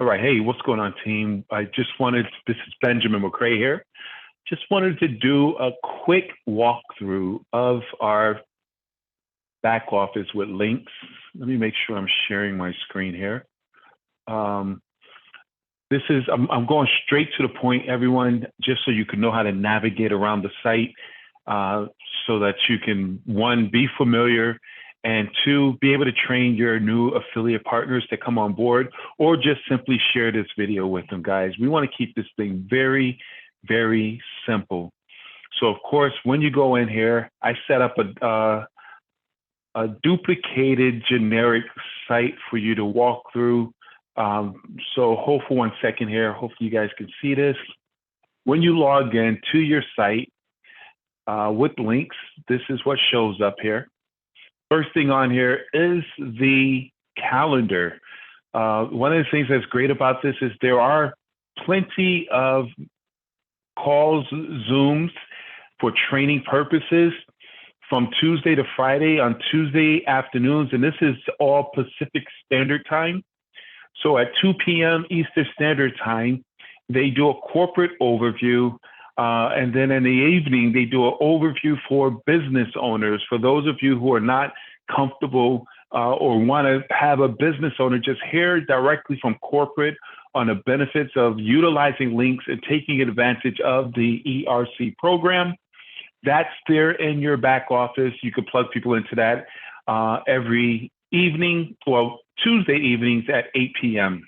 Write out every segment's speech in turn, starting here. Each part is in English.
All right. Hey, what's going on, team? This is Benjamin McCrae here. Just wanted to do a quick walkthrough of our back office with Linqqs. Let me make sure I'm sharing my screen here. I'm going straight to the point, everyone, just so you can know how to navigate around the site so that you can, one, be familiar, and two, be able to train your new affiliate partners to come on board, or just simply share this video with them, guys. We want to keep this thing very, very simple. So of course, when you go in here, I set up a duplicated generic site for you to walk through. So hold for 1 second here. Hopefully you guys can see this. When you log in to your site with Linqqs, this is what shows up here. First thing on here is the calendar. One of the things that's great about this is there are plenty of calls, Zooms for training purposes from Tuesday to Friday on Tuesday afternoons, and this is all Pacific Standard Time. So at 2 p.m. Eastern Standard Time, they do a corporate overview. And then in the evening, they do an overview for business owners. For those of you who are not comfortable or want to have a business owner just hear directly from corporate on the benefits of utilizing Linqqs and taking advantage of the ERC program, that's there in your back office. You can plug people into that every evening, well, Tuesday evenings at 8 p.m.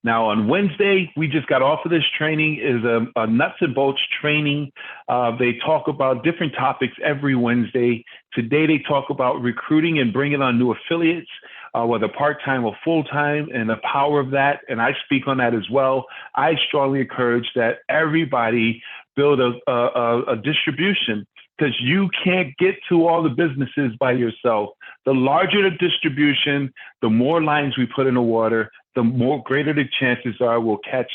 Now on Wednesday, we just got off of this training, is a nuts and bolts training. They talk about different topics every Wednesday. Today, they talk about recruiting and bringing on new affiliates, whether part-time or full-time, and the power of that. And I speak on that as well. I strongly encourage that everybody build a distribution, because you can't get to all the businesses by yourself. The larger the distribution, the more lines we put in the water, the more greater the chances are we'll catch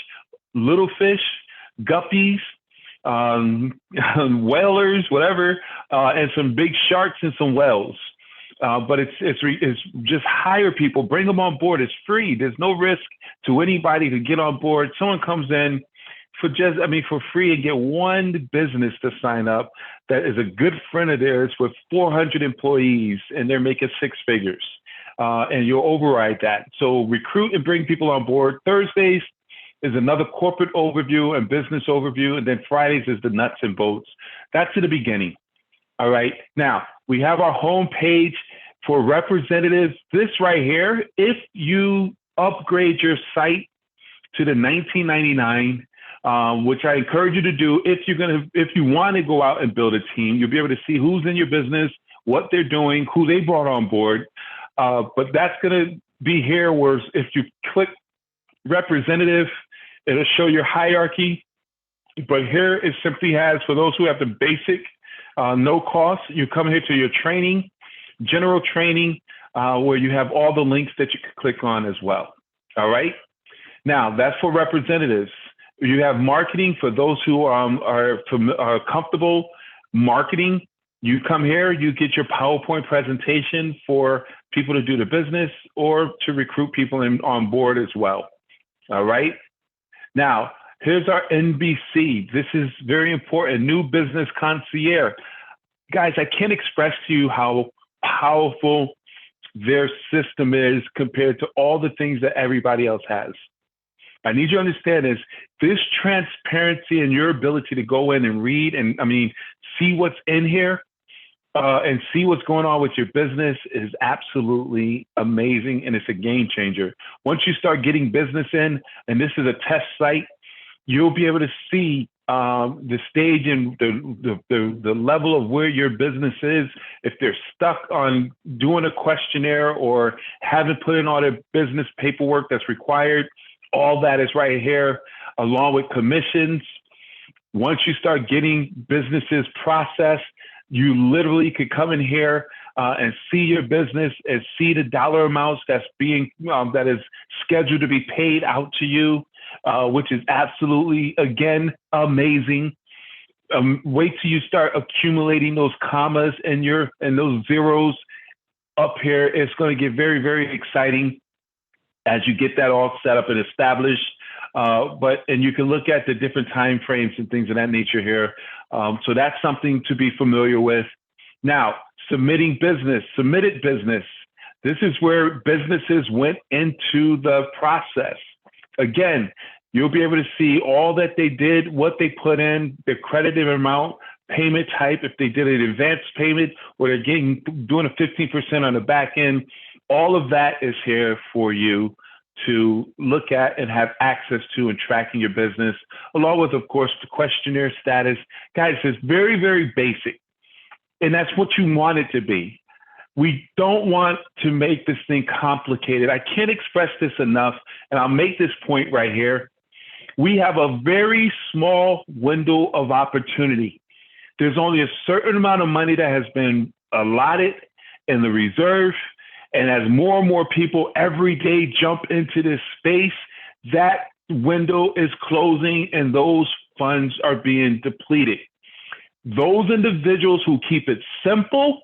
little fish, guppies, whalers, whatever, and some big sharks and some whales. But it's just hire people, bring them on board. It's free. There's no risk to anybody to get on board. Someone comes in for free and get one business to sign up that is a good friend of theirs with 400 employees and they're making six figures. And you'll override that. So recruit and bring people on board. Thursdays is another corporate overview and business overview. And then Fridays is the nuts and bolts. That's in the beginning. All right. Now we have our home page for representatives. This right here, if you upgrade your site to the $19.99, which I encourage you to do, if you want to go out and build a team, you'll be able to see who's in your business, what they're doing, who they brought on board. But that's going to be here where if you click representative, it'll show your hierarchy. But here it simply has, for those who have the basic, no cost, you come here to your training, general training, where you have all the links that you can click on as well. All right. Now that's for representatives. You have marketing for those who are comfortable marketing. You come here, you get your PowerPoint presentation for people to do the business or to recruit people on board as well. All right. Now, here's our NBC. This is very important. New business concierge. Guys, I can't express to you how powerful their system is compared to all the things that everybody else has. I need you to understand this transparency and your ability to go in and read and see what's in here and see what's going on with your business is absolutely amazing, and it's a game changer. Once you start getting business in, and this is a test site, you'll be able to see the stage and the level of where your business is. If they're stuck on doing a questionnaire or haven't put in all their business paperwork that's required, all that is right here, along with commissions. Once you start getting businesses processed, you literally could come in here and see your business and see the dollar amounts that is scheduled to be paid out to you, which is absolutely, again, amazing. Wait till you start accumulating those commas and those zeros up here. It's going to get very, very exciting. as you get that all set up and established. And you can look at the different time frames and things of that nature here. So that's something to be familiar with. Now, submitted business. This is where businesses went into the process. Again, you'll be able to see all that they did, what they put in, the credited amount, payment type, if they did an advance payment, or they're doing a 15% on the back end. All of that is here for you to look at and have access to and tracking your business, along with, of course, the questionnaire status. Guys, it's very, very basic. And that's what you want it to be. We don't want to make this thing complicated. I can't express this enough, and I'll make this point right here. We have a very small window of opportunity. There's only a certain amount of money that has been allotted in the reserve. And as more and more people every day jump into this space, that window is closing and those funds are being depleted. Those individuals who keep it simple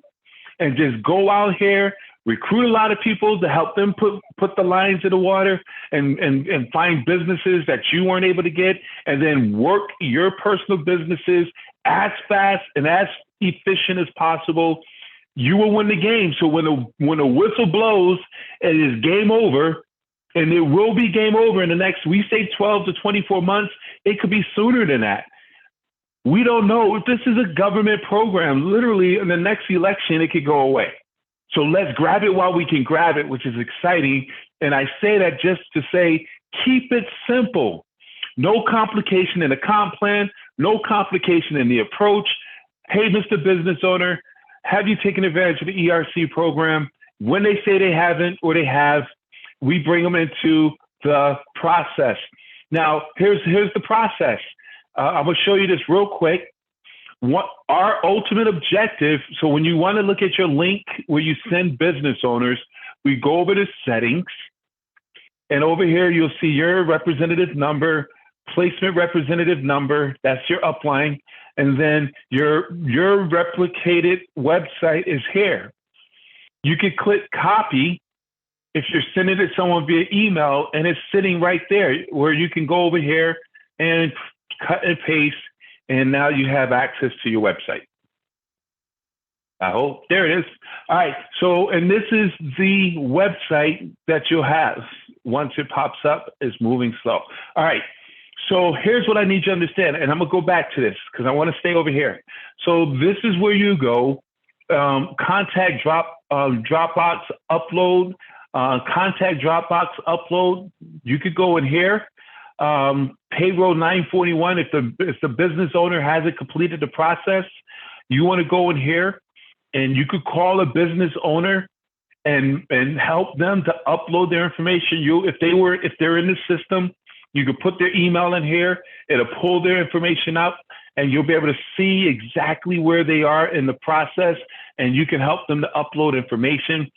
and just go out here, recruit a lot of people to help them put the lines in the water and find businesses that you weren't able to get, and then work your personal businesses as fast and as efficient as possible, you will win the game. So when the whistle blows, it is game over, and it will be game over in the next, we say 12 to 24 months. It could be sooner than that. We don't know. If this is a government program, literally in the next election, it could go away. So let's grab it while we can grab it, which is exciting. And I say that just to say, keep it simple. No complication in the comp plan, no complication in the approach. Hey, Mr. Business Owner, have you taken advantage of the ERC program? When they say they haven't or they have, we bring them into the process. Now, here's the process. I'm going to show you this real quick. What our ultimate objective, so when you want to look at your link where you send business owners, we go over to settings, and over here you'll see your representative number, placement representative number, that's your upline, and then your replicated website is here. You can click copy if you're sending it to someone via email, and it's sitting right there where you can go over here and cut and paste, and now you have access to your website. I hope. There it is. All right. So, and this is the website that you'll have once it pops up. It's moving slow. All right. So here's what I need you to understand, and I'm going to go back to this because I want to stay over here. So this is where you go. Contact Dropbox upload. Contact Dropbox upload. You could go in here. Payroll 941. If the business owner hasn't completed the process, you want to go in here, and you could call a business owner and help them to upload their information. If they're in the system, you could put their email in here. It'll pull their information up, and you'll be able to see exactly where they are in the process, and you can help them to upload information.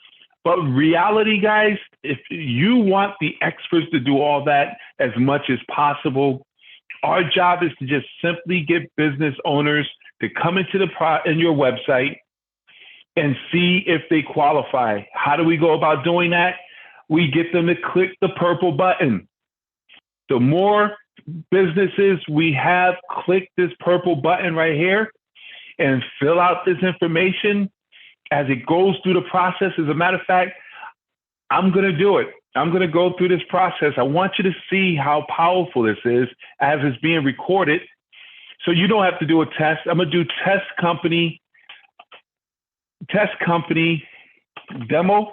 But reality, guys, if you want the experts to do all that as much as possible, our job is to just simply get business owners to come into in your website and see if they qualify. How do we go about doing that? We get them to click the purple button. The more businesses we have click this purple button right here and fill out this information as it goes through the process. As a matter of fact, I'm going to do it. I'm going to go through this process. I want you to see how powerful this is as it's being recorded. So you don't have to do a test. I'm going to do test company demo.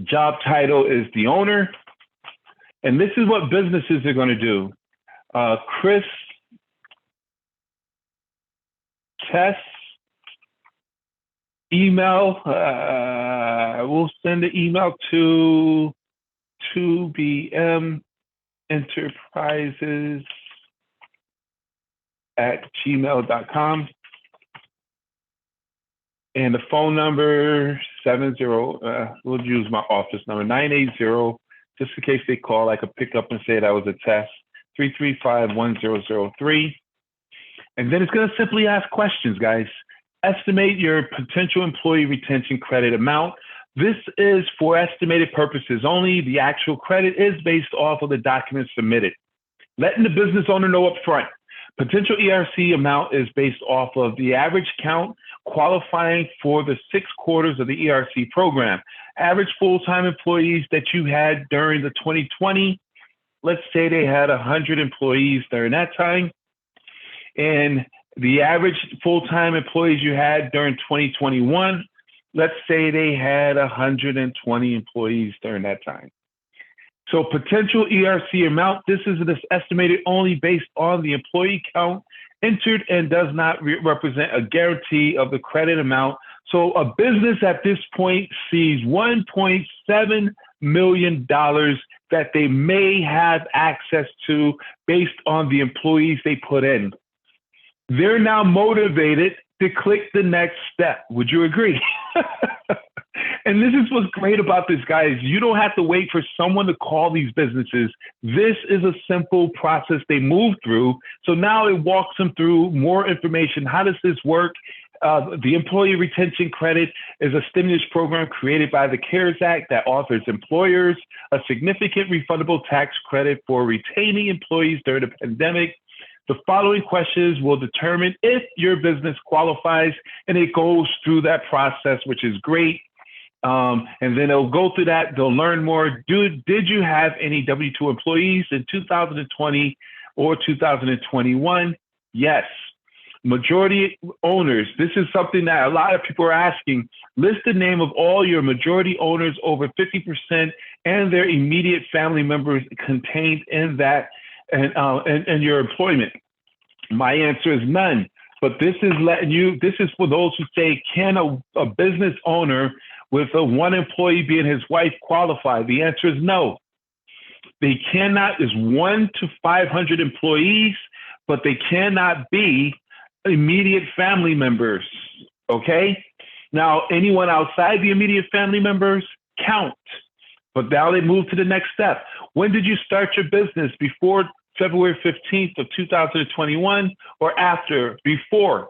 Job title is the owner. And this is what businesses are going to do. Chris test email. We'll send the email to 2BM Enterprises @gmail.com. And the phone number 70. We'll use my office number 980. Just in case they call, I could pick up and say that was a test. 335-1003. And then it's going to simply ask questions, guys. Estimate your potential employee retention credit amount. This is for estimated purposes only. The actual credit is based off of the documents submitted. Letting the business owner know up front. Potential ERC amount is based off of the average count qualifying for the 6 quarters of the ERC program. Average full-time employees that you had during the 2020, let's say they had 100 employees during that time. And the average full-time employees you had during 2021, let's say they had 120 employees during that time. So potential ERC amount, this is estimated only based on the employee count entered and does not represent a guarantee of the credit amount. So a business at this point sees $1.7 million that they may have access to based on the employees they put in. They're now motivated to click the next step. Would you agree? And this is what's great about this, guys. You don't have to wait for someone to call these businesses. This is a simple process they move through. So now it walks them through more information. How does this work? The Employee Retention Credit is a stimulus program created by the CARES Act that offers employers a significant refundable tax credit for retaining employees during the pandemic. The following questions will determine if your business qualifies, and it goes through that process, which is great. And then they'll go through that. They'll learn more. Did you have any W-2 employees in 2020 or 2021? Yes. Majority owners. This is something that a lot of people are asking. List the name of all your majority owners over 50% and their immediate family members contained in that and your employment. My answer is none. But this is this is for those who say, can a business owner with one employee being his wife qualify? The answer is no. They cannot. Is 1 to 500 employees, but they cannot be immediate family members. Okay. Now, anyone outside the immediate family members count. But now they move to the next step. When did you start your business? Before February 15th of 2021 or after? Before.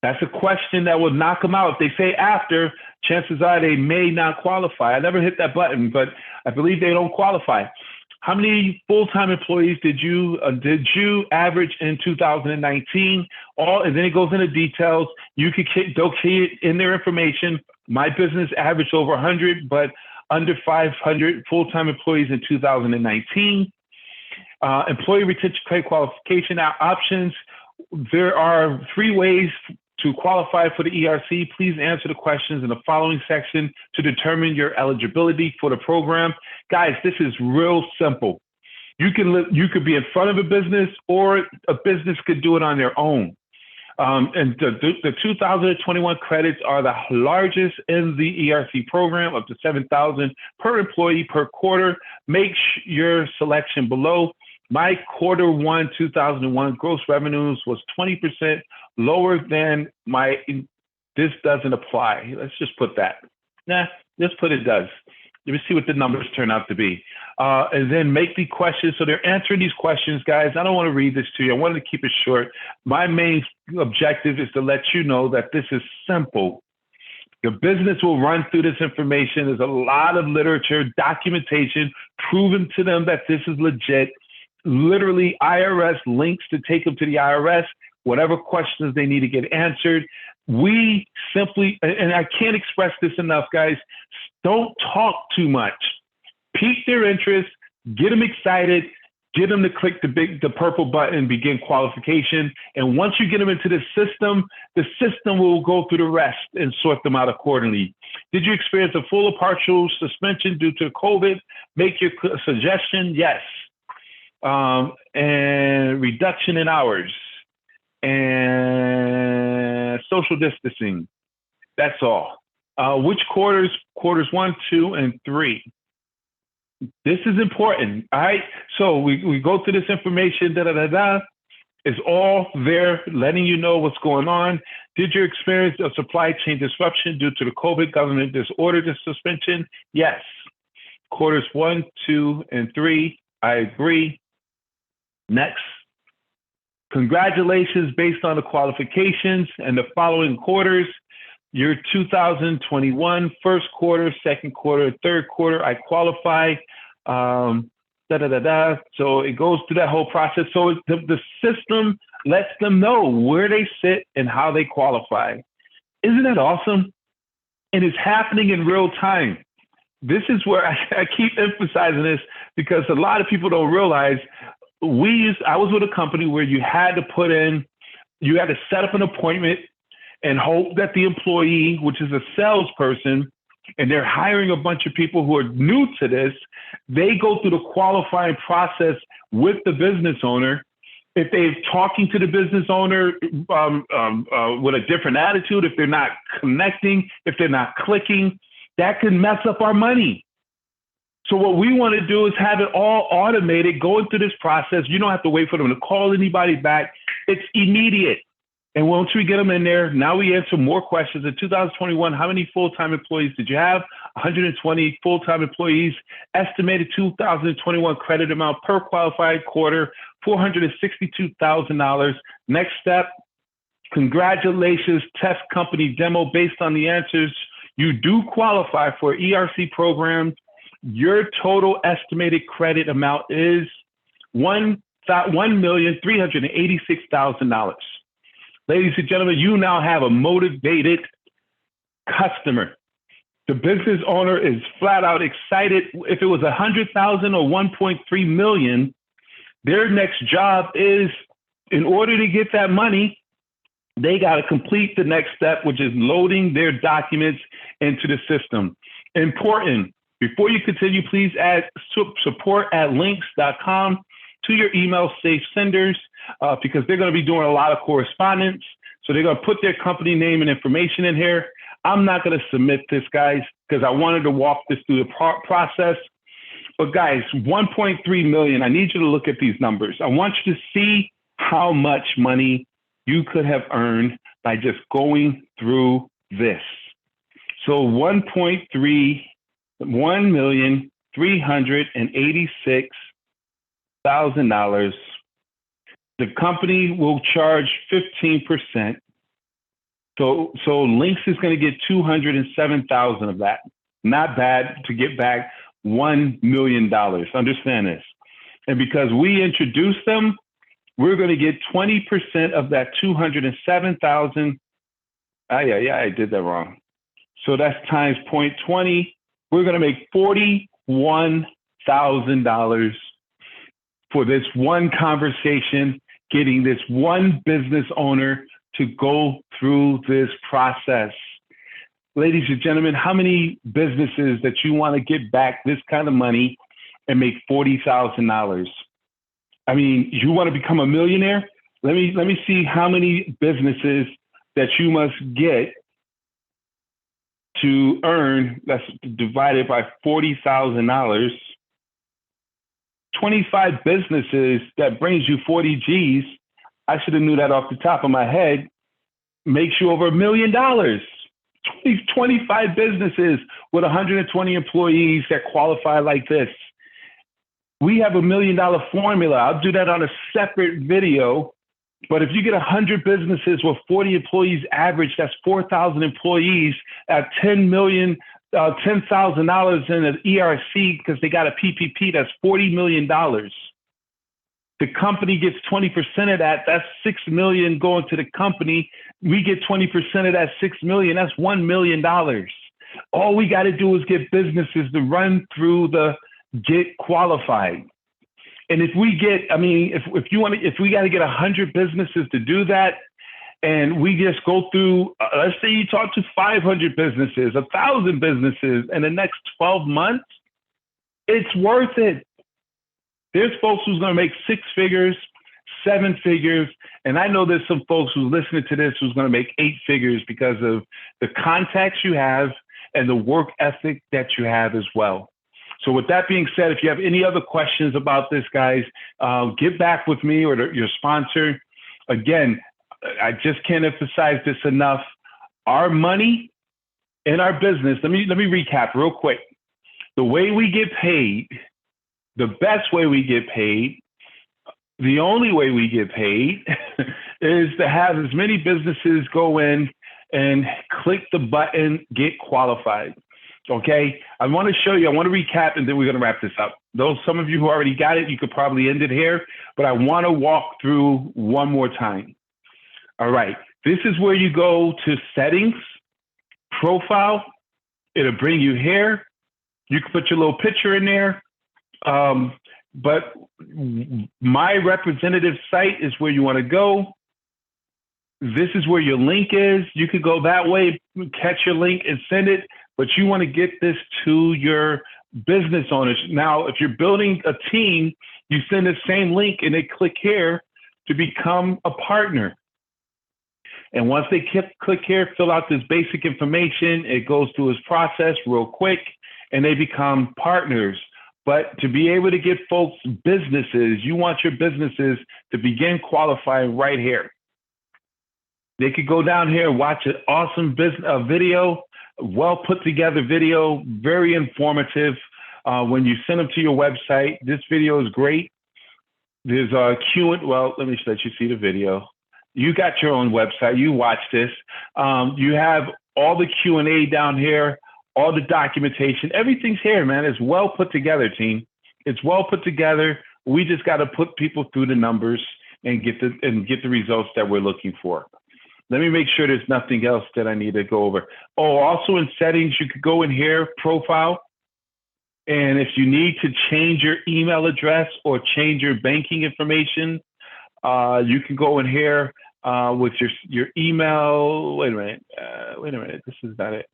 That's a question that will knock them out. If they say after, chances are they may not qualify. I never hit that button, but I believe they don't qualify. How many full-time employees did you average in 2019? And then it goes into details. You could they'll key it in their information. My business averaged over 100, but under 500 full-time employees in 2019. Employee retention credit qualification options. There are 3 ways to qualify for the ERC. Please answer the questions in the following section to determine your eligibility for the program. Guys, this is real simple. You could be in front of a business, or a business could do it on their own. And the 2021 credits are the largest in the ERC program, up to $7,000 per employee per quarter. Make your selection below. My Q1 2001 gross revenues was 20% lower than my. This doesn't apply. Let's just put that. Nah, let's put it does. Let me see what the numbers turn out to be. And then make the questions. So they're answering these questions, guys. I don't want to read this to you. I wanted to keep it short. My main objective is to let you know that this is simple. Your business will run through this information. There's a lot of literature, documentation, proven to them that this is legit. Literally IRS links to take them to the IRS, whatever questions they need to get answered. We simply, and I can't express this enough, guys, don't talk too much. Pique their interest, get them excited, get them to click the purple button, begin qualification. And once you get them into the system will go through the rest and sort them out accordingly. Did you experience a full or partial suspension due to COVID? Make your suggestion, yes. And reduction in hours and social distancing. That's all. Which quarters? Quarters 1, 2, and 3. This is important. All right. So we go through this information. It's all there, letting you know what's going on. Did you experience a supply chain disruption due to the COVID government disorder suspension? Yes. Quarters 1, 2, and 3. I agree. Next. Congratulations based on the qualifications and the following quarters. Your 2021 first quarter, second quarter, third quarter, I qualify. So it goes through that whole process. So the system lets them know where they sit and how they qualify. Isn't that awesome? And it's happening in real time. This is where I keep emphasizing this, because a lot of people don't realize I was with a company where you had to set up an appointment and hope that the employee, which is a salesperson, and they're hiring a bunch of people who are new to this, they go through the qualifying process with the business owner. If they're talking to the business owner with a different attitude, if they're not connecting, if they're not clicking, that can mess up our money. So what we want to do is have it all automated, going through this process. You don't have to wait for them to call anybody back. It's immediate. And once we get them in there, now we answer more questions. In 2021, how many full-time employees did you have? 120 full-time employees. Estimated 2021 credit amount per qualified quarter, $462,000. Next step, congratulations, test company demo. Based on the answers, you do qualify for ERC program. Your total estimated credit amount is $1,386,000. Ladies and gentlemen, you now have a motivated customer. The business owner is flat out excited. If it was 100,000 or 1.3 million, their next job is, in order to get that money, they got to complete the next step, which is loading their documents into the system. Important. Before you continue, please add support@linqqs.com to your email safe senders, because they're going to be doing a lot of correspondence. So they're going to put their company name and information in here. I'm not going to submit this, guys, because I wanted to walk this through the process. But guys, 1.3 million, I need you to look at these numbers. I want you to see how much money you could have earned by just going through this. So $1,386,000. The company will charge 15%. So Linqqs is going to get 207,000 of that. Not bad to get back $1 million. Understand this. And because we introduced them, we're going to get 20% of that 207,000. I did that wrong. So that's times 0.20. We're going to make $41,000 for this one conversation, getting this one business owner to go through this process. Ladies and gentlemen, how many businesses that you want to get back this kind of money and make $40,000? I mean, you want to become a millionaire? Let me see how many businesses that you must get to earn. That's divided by $40,000. 25 businesses, that brings you 40 G's. I should have knew that off the top of my head. Makes you over $1 million. 25 businesses with 120 employees that qualify like this. We have $1 million formula. I'll do that on a separate video. But if you get 100 businesses with 40 employees average, that's 4,000 employees at $10,000 in an ERC because they got a PPP. That's $40 million. The company gets 20% of that. That's $6 million going to the company. We get 20% of that $6 million. That's $1 million. All we got to do is get businesses to run through the get qualified. And if we get, if we got to get 100 businesses to do that, and we just go through, let's say you talk to 500 businesses, 1,000 businesses in the next 12 months, it's worth it. There's folks who's going to make 6 figures, 7 figures. And I know there's some folks who's listening to this who's going to make 8 figures because of the contacts you have and the work ethic that you have as well. So with that being said, if you have any other questions about this, guys, get back with me or your sponsor. Again, I just can't emphasize this enough. Our money in our business, let me recap real quick. The way we get paid, the best way we get paid, the only way we get paid is to have as many businesses go in and click the button, Get Qualified. Okay, I want to show you, I want to recap, and then we're going to wrap this up. Those, some of you who already got it, you could probably end it here, but I want to walk through one more time. All right, this is where you go to settings, profile. It'll bring you here. You can put your little picture in there. But my representative site is where you want to go. This is where your link is. You could go that way, catch your link and send it, but you want to get this to your business owners. Now, if you're building a team, you send the same link and they click here to become a partner. And once they click here, fill out this basic information, it goes through its process real quick and they become partners. But to be able to get folks businesses, you want your businesses to begin qualifying right here. They could go down here and watch an awesome video, well put together video, very informative. When you send them to your website, this video is great. There's a Q&A. Well, let me let you see the video. You got your own website. You watch this. You have all the Q&A down here, all the documentation. Everything's here, man. It's well put together, team. It's well put together. We just got to put people through the numbers and get the results that we're looking for. Let me make sure there's nothing else that I need to go over. Oh, also in settings, you could go in here, profile. And if you need to change your email address or change your banking information, you can go in here with your email. Wait a minute. This is not it.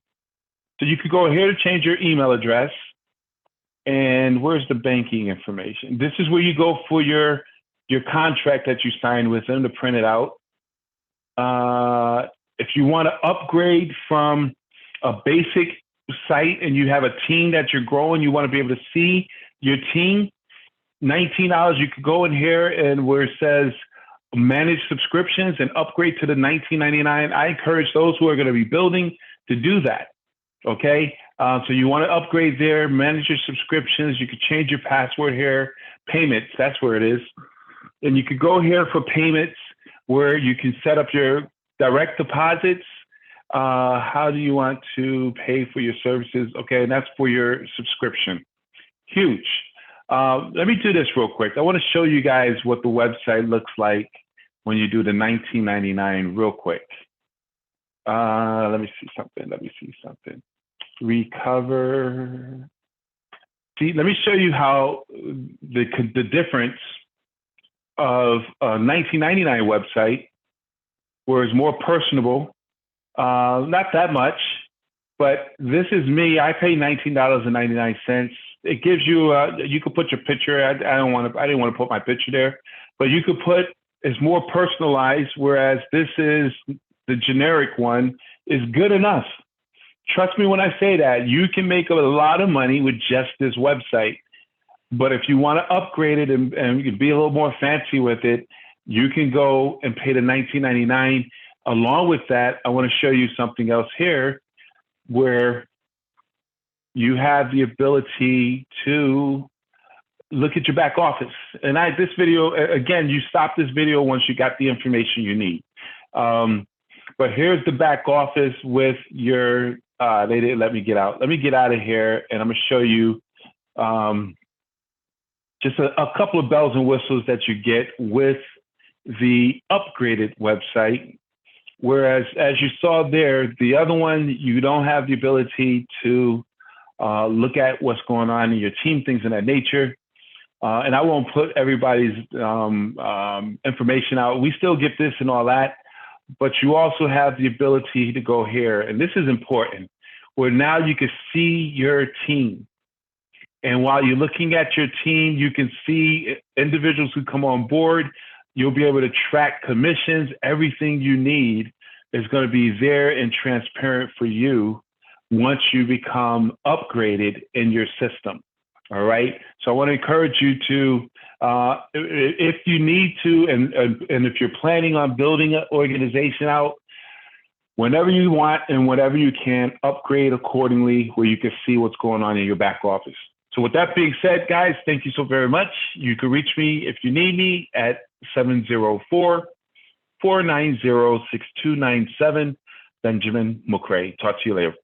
So you could go here to change your email address. And where's the banking information? This is where you go for your contract that you signed with them to print it out. If you want to upgrade from a basic site and you have a team that you're growing, you want to be able to see your team, $19, you could go in here and where it says manage subscriptions and upgrade to the $19.99. I encourage those who are going to be building to do that. Okay. So you want to upgrade there, manage your subscriptions. You could change your password here, payments, that's where it is. And you could go here for payments where you can set up your direct deposits. How do you want to pay for your services? Okay, and that's for your subscription. Huge. Let me do this real quick. I want to show you guys what the website looks like when you do the $19.99 real quick. Let me see something. Recover. See, let me show you how the difference of a $19.99 website, where it's more personable, not that much, but this is me. I pay $19.99. It gives you, you could put your picture. I didn't want to put my picture there, but you could put, it's more personalized, whereas this is the generic one is good enough. Trust me when I say that. You can make a lot of money with just this website. But if you want to upgrade it and be a little more fancy with it, you can go and pay the $19.99. Along with that, I want to show you something else here where you have the ability to look at your back office. And this video, again, you stop this video once you got the information you need. But here's the back office with your, they didn't let me get out. Let me get out of here and I'm going to show you just a couple of bells and whistles that you get with the upgraded website. Whereas, as you saw there, the other one, you don't have the ability to look at what's going on in your team, things of that nature. And I won't put everybody's information out. We still get this and all that, but you also have the ability to go here. And this is important, where now you can see your team. And while you're looking at your team, you can see individuals who come on board. You'll be able to track commissions. Everything you need is going to be there and transparent for you once you become upgraded in your system. All right. So I want to encourage you to, if you need to, and if you're planning on building an organization out, whenever you want and whenever you can, upgrade accordingly where you can see what's going on in your back office. So with that being said, guys, thank you so very much. You can reach me if you need me at 704-490-6297. Benjamin McCrae. Talk to you later.